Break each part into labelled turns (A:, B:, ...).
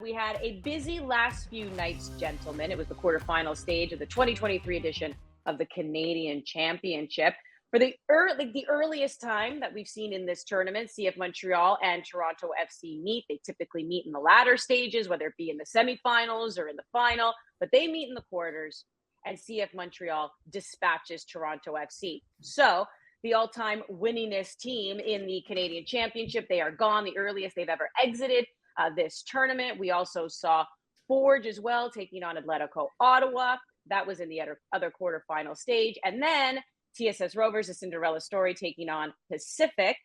A: we had a busy last few nights, gentlemen. It was the quarterfinal stage of the 2023 edition of the Canadian Championship. For the earliest time that we've seen in this tournament, CF Montreal and Toronto FC meet. They typically meet in the latter stages, whether it be in the semifinals or in the final, but they meet in the quarters, and CF Montreal dispatches Toronto FC. So the all-time winningest team in the Canadian Championship, they are gone, the earliest they've ever exited this tournament. We also saw Forge as well taking on Atletico Ottawa. That was in the other quarterfinal stage. And then TSS Rovers, a Cinderella story, taking on Pacific.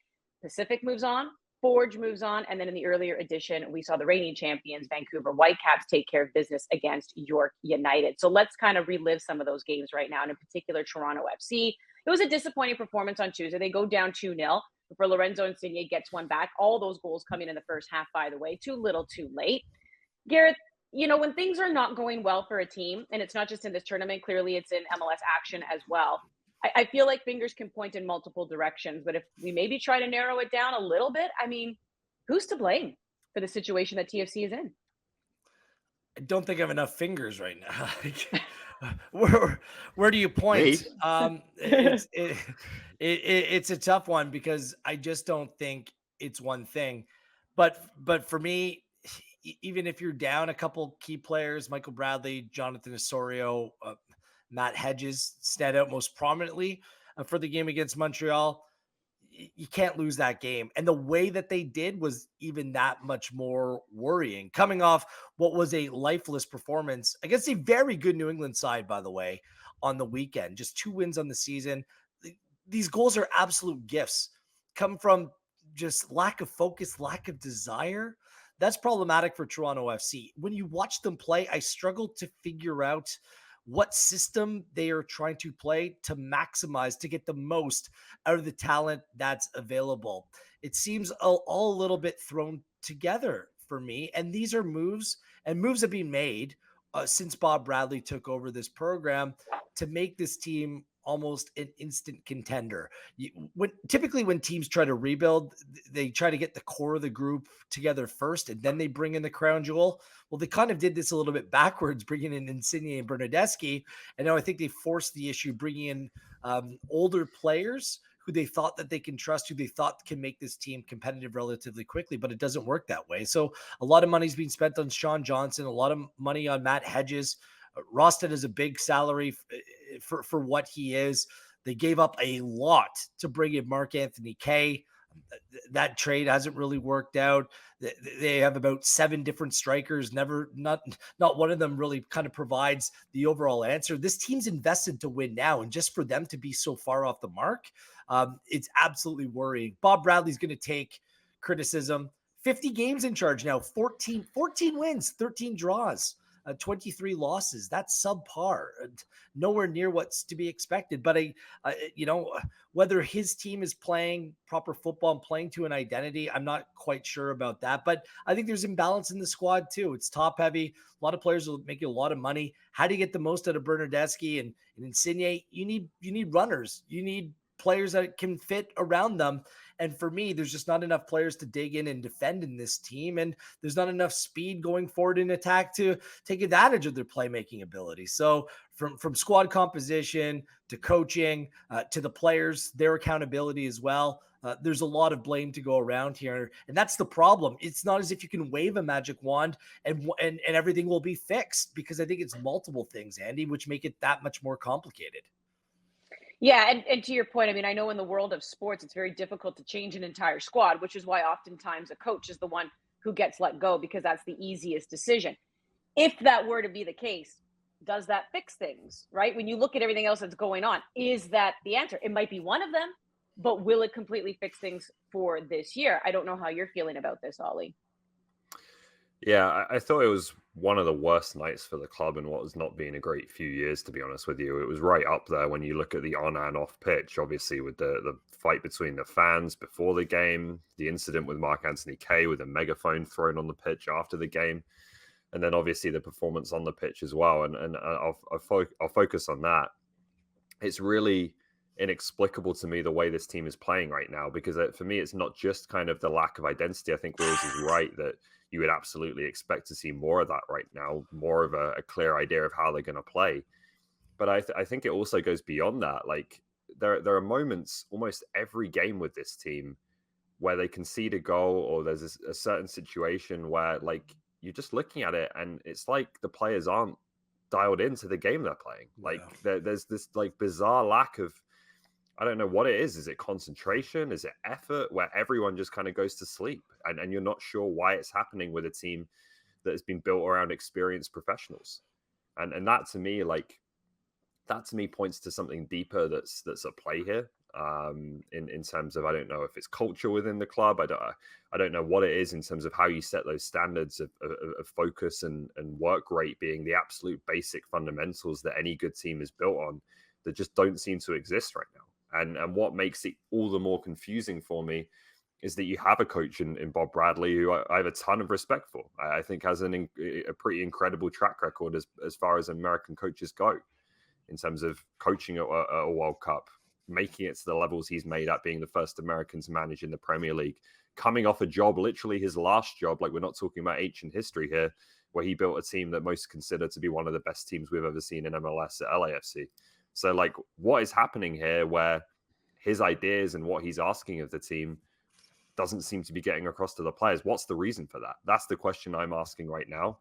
A: Pacific moves on, Forge moves on, and then in the earlier edition, we saw the reigning champions, Vancouver Whitecaps, take care of business against York United. So let's kind of relive some of those games right now, and in particular, Toronto FC. It was a disappointing performance on Tuesday. They go down 2-0 before Lorenzo Insigne gets one back. All those goals coming in the first half, by the way. Too little, too late. Gareth, you know, when things are not going well for a team, and it's not just in this tournament, clearly it's in MLS action as well, I feel like fingers can point in multiple directions. But if we maybe try to narrow it down a little bit, I mean, who's to blame for the situation that TFC is in?
B: I don't think I have enough fingers right now. where do you point? It's a tough one because I just don't think it's one thing. But for me, even if you're down a couple key players, Michael Bradley, Jonathan Osorio, Matt Hedges stand out most prominently for the game against Montreal. You can't lose that game. And the way that they did was even that much more worrying. Coming off what was a lifeless performance against a very good New England side, by the way, on the weekend. Just 2 wins on the season. These goals are absolute gifts. Come from just lack of focus, lack of desire. That's problematic for Toronto FC. When you watch them play, I struggle to figure out what system they are trying to play to maximize, to get the most out of the talent that's available. It seems all a little bit thrown together for me. And these are moves have been made since Bob Bradley took over this program to make this team almost an instant contender. Typically when teams try to rebuild, they try to get the core of the group together first, and then they bring in the crown jewel. Well, they kind of did this a little bit backwards, bringing in Insigne and Bernardeschi. And now I think they forced the issue, bringing in older players who they thought that they can trust, who they thought can make this team competitive relatively quickly, but it doesn't work that way. So a lot of money's being spent on Sean Johnson, a lot of money on Matt Hedges. Rosted is a big salary for what he is. They gave up a lot to bring in Mark Anthony Kaye. That trade hasn't really worked out. They have about 7 different strikers. Not one of them really kind of provides the overall answer. This team's invested to win now, and just for them to be so far off the mark, it's absolutely worrying. Bob Bradley's going to take criticism. 50 games in charge now, 14 wins, 13 draws. 23 losses. That's subpar, nowhere near what's to be expected. But whether his team is playing proper football and playing to an identity, I'm not quite sure about that. But I think there's imbalance in the squad too. It's top heavy. A lot of players will make you a lot of money. How do you get the most out of Bernardeschi and Insigne? You need runners. You need players that can fit around them. And for me, there's just not enough players to dig in and defend in this team. And there's not enough speed going forward in attack to take advantage of their playmaking ability. So from squad composition to coaching to the players, their accountability as well, there's a lot of blame to go around here. And that's the problem. It's not as if you can wave a magic wand and everything will be fixed, because I think it's multiple things, Andy, which make it that much more complicated.
A: Yeah, and to your point, I mean, I know in the world of sports, it's very difficult to change an entire squad, which is why oftentimes a coach is the one who gets let go, because that's the easiest decision. If that were to be the case, does that fix things, right? When you look at everything else that's going on, is that the answer? It might be one of them, but will it completely fix things for this year? I don't know how you're feeling about this, Ollie.
C: Yeah, I thought it was one of the worst nights for the club in what has not been a great few years, to be honest with you. It was right up there when you look at the on and off pitch, obviously with the fight between the fans before the game, the incident with Mark Anthony Kaye with a megaphone thrown on the pitch after the game, and then obviously the performance on the pitch as well. And I'll focus on that. It's really inexplicable to me the way this team is playing right now, because for me, it's not just kind of the lack of identity. I think Wills is right that you would absolutely expect to see more of that right now, more of a clear idea of how they're going to play. But I think it also goes beyond that. Like there are moments almost every game with this team where they concede a goal, or there's a certain situation where like you're just looking at it and it's like the players aren't dialed into the game they're playing. Like there's this like bizarre lack of, I don't know what it is. Is it concentration? Is it effort? Where everyone just kind of goes to sleep, and you're not sure why it's happening with a team that has been built around experienced professionals. And that to me, like that to me points to something deeper that's at play here. In terms of, I don't know if it's culture within the club. I don't know what it is in terms of how you set those standards of focus and work rate being the absolute basic fundamentals that any good team is built on, that just don't seem to exist right now. And what makes it all the more confusing for me is that you have a coach in Bob Bradley, who I have a ton of respect for. I think has a pretty incredible track record as far as American coaches go, in terms of coaching at a World Cup, making it to the levels he's made at, being the first American to manage in the Premier League, coming off a job, literally his last job. Like, we're not talking about ancient history here, where he built a team that most consider to be one of the best teams we've ever seen in MLS at LAFC. So like, what is happening here where his ideas and what he's asking of the team doesn't seem to be getting across to the players? What's the reason for that? That's the question I'm asking right now.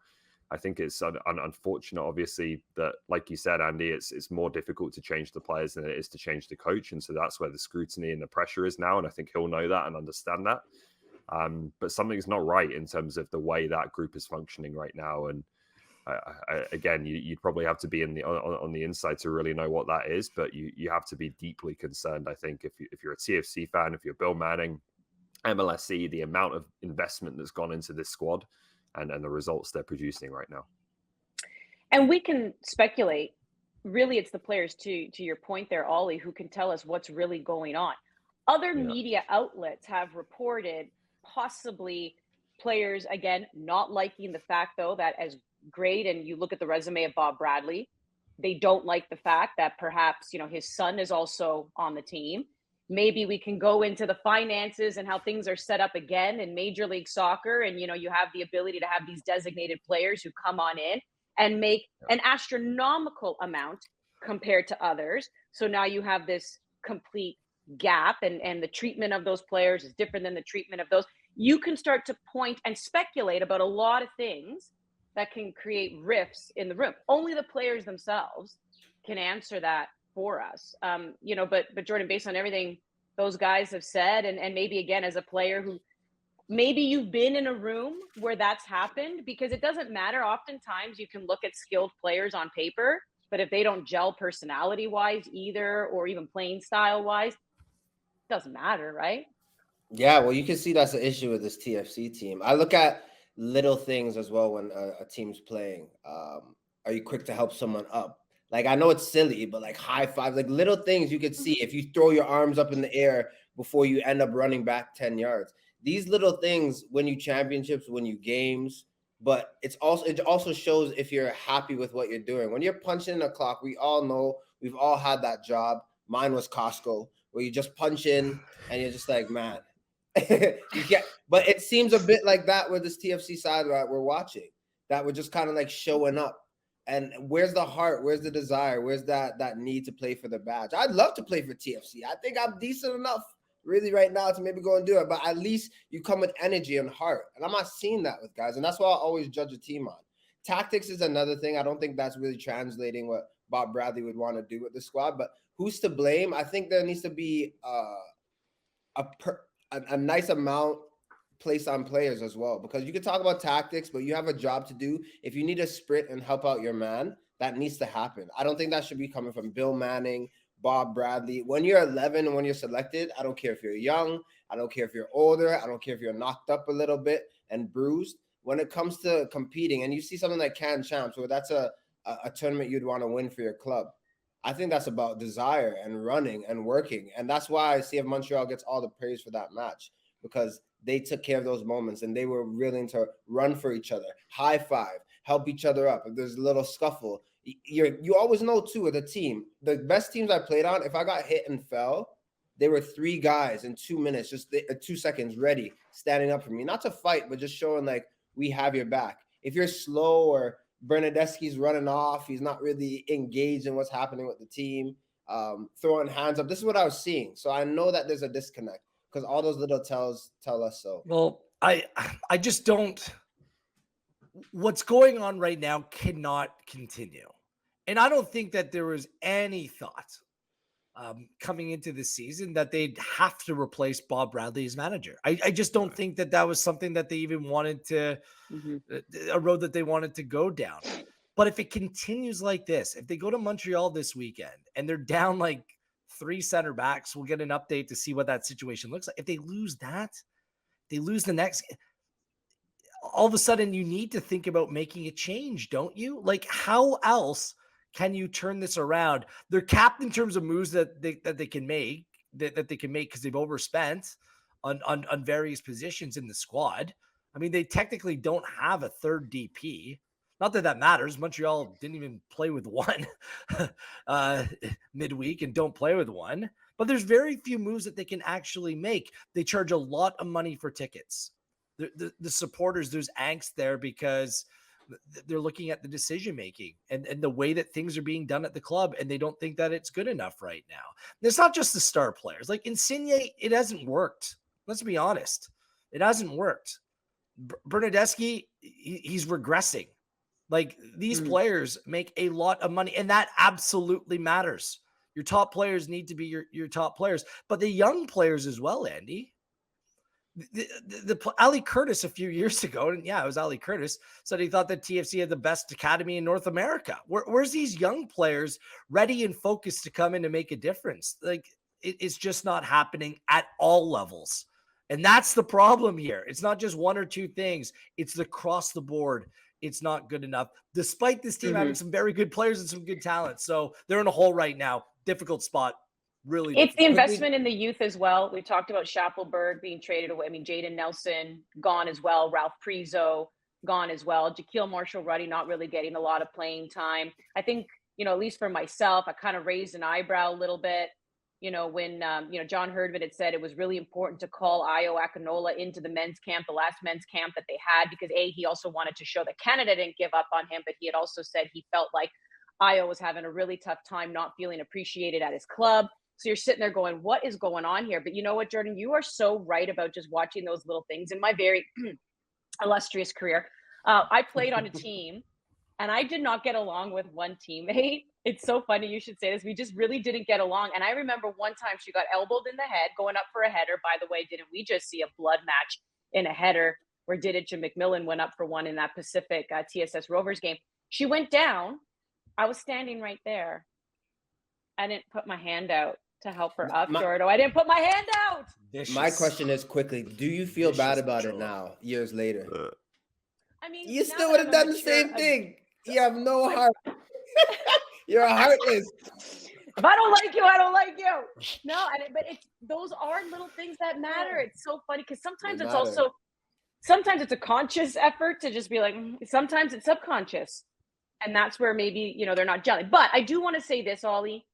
C: I think it's unfortunate, obviously, that, like you said, Andy, it's more difficult to change the players than it is to change the coach. And so that's where the scrutiny and the pressure is now. And I think he'll know that and understand that. But something's not right in terms of the way that group is functioning right now. And again, you'd probably have to be on the inside to really know what that is. But you have to be deeply concerned, I think, if you're a TFC fan, if you're Bill Manning, MLSE, the amount of investment that's gone into this squad and the results they're producing right now.
A: And we can speculate. Really, it's the players, to your point there, Ollie, who can tell us what's really going on. Other media outlets have reported possibly players, again, not liking the fact, though, that as great, and you look at the resume of Bob Bradley, they don't like the fact that perhaps, his son is also on the team. Maybe we can go into the finances and how things are set up again in Major League Soccer. And, you have the ability to have these designated players who come on in and make an astronomical amount compared to others. So now you have this complete gap, and the treatment of those players is different than the treatment of those. You can start to point and speculate about a lot of things that can create rifts in the room. Only the players themselves can answer that for us. But Jordan, based on everything those guys have said, and maybe again as a player who maybe you've been in a room where that's happened, because it doesn't matter. Oftentimes you can look at skilled players on paper, but if they don't gel personality wise either, or even playing style wise, it doesn't matter, right?
D: Yeah, well, you can see that's an issue with this TFC team. I look at little things as well when a team's playing. Are you quick to help someone up? Like, I know it's silly, but like high five, like little things you can see if you throw your arms up in the air before you end up running back 10 yards. These little things win you championships, win you games, but it also shows if you're happy with what you're doing. When you're punching in a clock, we all know, we've all had that job. Mine was Costco, where you just punch in and you're just like, man, you can't. But it seems a bit like that with this TFC side that we're watching, that we're just kind of like showing up. And where's the heart? Where's the desire? Where's that need to play for the badge? I'd love to play for TFC. I think I'm decent enough really right now to maybe go and do it. But at least you come with energy and heart. And I'm not seeing that with guys. And that's why I always judge a team on. Tactics is another thing. I don't think that's really translating what Bob Bradley would want to do with the squad. But who's to blame? I think there needs to be a nice amount placed on players as well, because you can talk about tactics, but you have a job to do. If you need to sprint and help out your man, that needs to happen. I don't think that should be coming from Bill Manning, Bob Bradley. When you're 11 and when you're selected, I don't care if you're young, I don't care if you're older, I don't care if you're knocked up a little bit and bruised. When it comes to competing, and you see something like CanChamp, where that's a tournament you'd want to win for your club, I think that's about desire and running and working. And that's why I see if Montreal gets all the praise for that match, because they took care of those moments and they were willing to run for each other, high five, help each other up. If there's a little scuffle, you always know too with a team, the best teams I played on, if I got hit and fell, there were 3 guys in 2 minutes, just 2 seconds ready, standing up for me, not to fight, but just showing like, we have your back. If you're slow or Bernadeschi's running off, he's not really engaged in what's happening with the team, throwing hands up. This is what I was seeing. So I know that there's a disconnect because all those little tells tell us so.
B: Well, I just don't. What's going on right now cannot continue. And I don't think that there was any thought coming into the season that they'd have to replace Bob Bradley as manager. I just don't think that that was something that they even wanted to, a road that they wanted to go down. But if it continues like this, if they go to Montreal this weekend and they're down like 3 center backs, we'll get an update to see what that situation looks like. If they lose that, they lose the next, all of a sudden you need to think about making a change, don't you? Like, how else can you turn this around? They're capped in terms of moves that they can make, that they can make because they've overspent on various positions in the squad. I mean, they technically don't have a third DP. Not that matters. Montreal didn't even play with one midweek and don't play with one. But there's very few moves that they can actually make. They charge a lot of money for tickets. The supporters, there's angst there because they're looking at the decision making and the way that things are being done at the club, and they don't think that it's good enough right now. And it's not just the star players. Like Insigne, it hasn't worked. Let's be honest. It hasn't worked. Bernadeschi, he's regressing. Like these players make a lot of money, and that absolutely matters. Your top players need to be your top players, but the young players as well, Andy. The Ali Curtis a few years ago, and yeah, it was Ali Curtis, said he thought that TFC had the best academy in North America. Where's these young players ready and focused to come in and make a difference? Like it's just not happening at all levels. And that's the problem here. It's not just one or two things. It's across the board. It's not good enough, despite this team having some very good players and some good talent. So they're in a hole right now. Difficult spot. Really,
A: it's the investment in the youth as well. We talked about Schappelberg being traded away. I mean, Jaden Nelson gone as well. Ralph Prizo gone as well. Jaquil Marshall-Ruddy not really getting a lot of playing time. I think, at least for myself, I kind of raised an eyebrow a little bit, when, John Herdman had said it was really important to call Ayo Akinola into the men's camp, the last men's camp that they had, because he also wanted to show that Canada didn't give up on him, but he had also said he felt like Ayo was having a really tough time, not feeling appreciated at his club. So you're sitting there going, what is going on here? But you know what, Jordan, you are so right about just watching those little things. In my very illustrious career, I played on a team and I did not get along with one teammate. It's so funny you should say this. We just really didn't get along. And I remember one time she got elbowed in the head going up for a header. By the way, didn't we just see a blood match in a header where Didic and McMillan went up for one in that Pacific TSS Rovers game? She went down. I was standing right there. I didn't put my hand out to help her up, Jordo. I didn't put my hand out.
D: My question is quickly, do you feel bad about it now, years later?
A: I mean,
D: you still would have done the same thing. You have no heart. You're heartless.
A: If I don't like you, I don't like you. No, but those are little things that matter. It's so funny because sometimes it's a conscious effort to just be like, sometimes it's subconscious. And that's where maybe, they're not gelling. But I do want to say this, Ollie.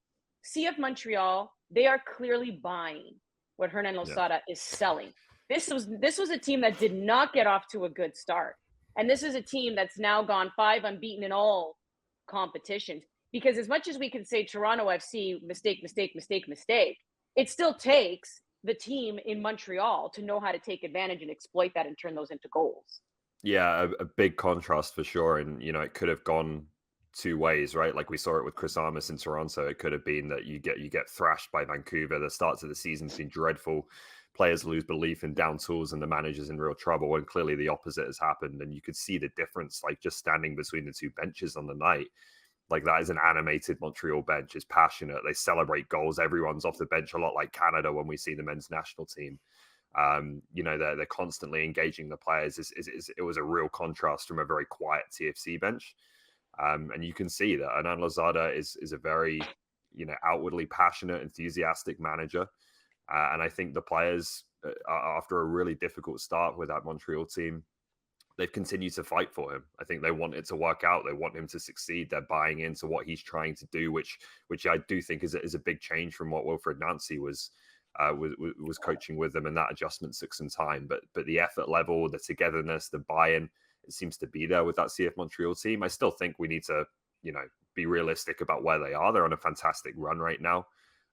A: CF Montreal, they are clearly buying what Hernan Losada is selling. This was a team that did not get off to a good start. And this is a team that's now gone 5 unbeaten in all competitions. Because as much as we can say Toronto FC, mistake, it still takes the team in Montreal to know how to take advantage and exploit that and turn those into goals.
C: Yeah, a big contrast for sure. And, it could have gone 2 ways, right? Like we saw it with Chris Armas in Toronto. It could have been that you get thrashed by Vancouver. The starts of the season's been dreadful. Players lose belief in down tools and the manager's in real trouble. And clearly the opposite has happened. And you could see the difference, like just standing between the 2 benches on the night. Like that is an animated Montreal bench. It's passionate. They celebrate goals. Everyone's off the bench, a lot like Canada when we see the men's national team. They're constantly engaging the players. It was a real contrast from a very quiet TFC bench. And you can see that Hernan Losada is a very, outwardly passionate, enthusiastic manager. And I think the players, after a really difficult start with that Montreal team, they've continued to fight for him. I think they want it to work out. They want him to succeed. They're buying into what he's trying to do, which I do think is a big change from what Wilfred Nancy was coaching with them, and that adjustment took some time. But the effort level, the togetherness, the buy-in, seems to be there with that CF Montreal team. I still think we need to, be realistic about where they are. They're on a fantastic run right now.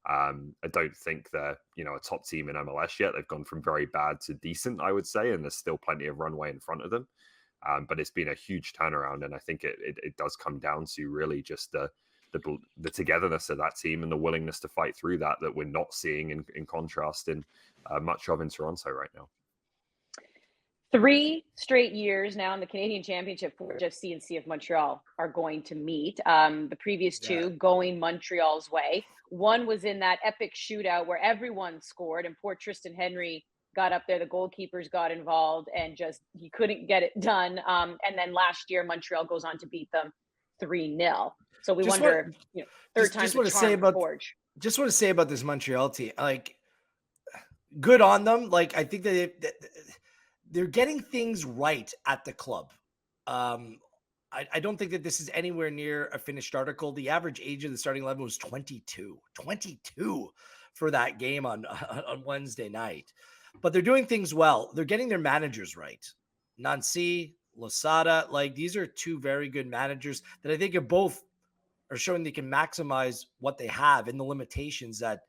C: I don't think they're, a top team in MLS yet. They've gone from very bad to decent, I would say, and there's still plenty of runway in front of them. But it's been a huge turnaround, and I think it does come down to really just the togetherness of that team and the willingness to fight through that we're not seeing in contrast in much of in Toronto right now.
A: 3 straight years now in the Canadian Championship, Forge FC and CF Montreal are going to meet. The previous 2 going Montreal's way. One was in that epic shootout where everyone scored, and poor Tristan Henry got up there. The goalkeepers got involved, and he couldn't get it done. And then last year, Montreal goes on to beat them 3-0. So we wonder, third time's the charm for Forge.
B: Just want to say about this Montreal team, like, good on them. Like, I think that they're getting things right at the club. I don't think that this is anywhere near a finished article. The average age of the starting 11 was 22 for that game on Wednesday night. But they're doing things well. They're getting their managers right. Nancy, Losada, like, these are 2 very good managers that I think are showing they can maximize what they have and the limitations that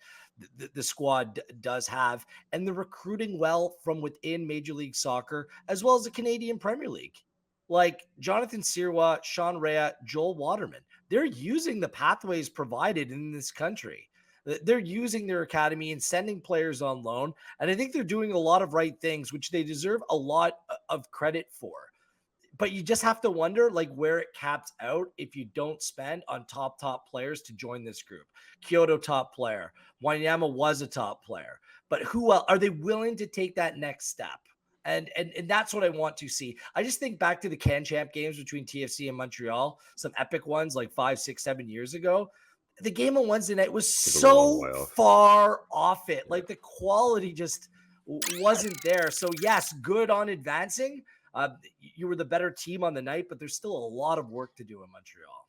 B: the squad does have, and they're recruiting well from within Major League Soccer as well as the Canadian Premier League. Like Jonathan Sirois, Sean Rea, Joel Waterman, they're using the pathways provided in this country. They're using their academy and sending players on loan, and I think they're doing a lot of right things, which they deserve a lot of credit for. But you just have to wonder, like, where it caps out if you don't spend on top players to join this group. Kyoto, top player. Wanyama was a top player. But who else? Are they willing to take that next step? And that's what I want to see. I just think back to the CanChamp games between TFC and Montreal, some epic ones like 5, 6, 7 years ago. The game on Wednesday night was so far off it. Like, the quality just wasn't there. So, yes, good on advancing. You were the better team on the night, but there's still a lot of work to do in Montreal.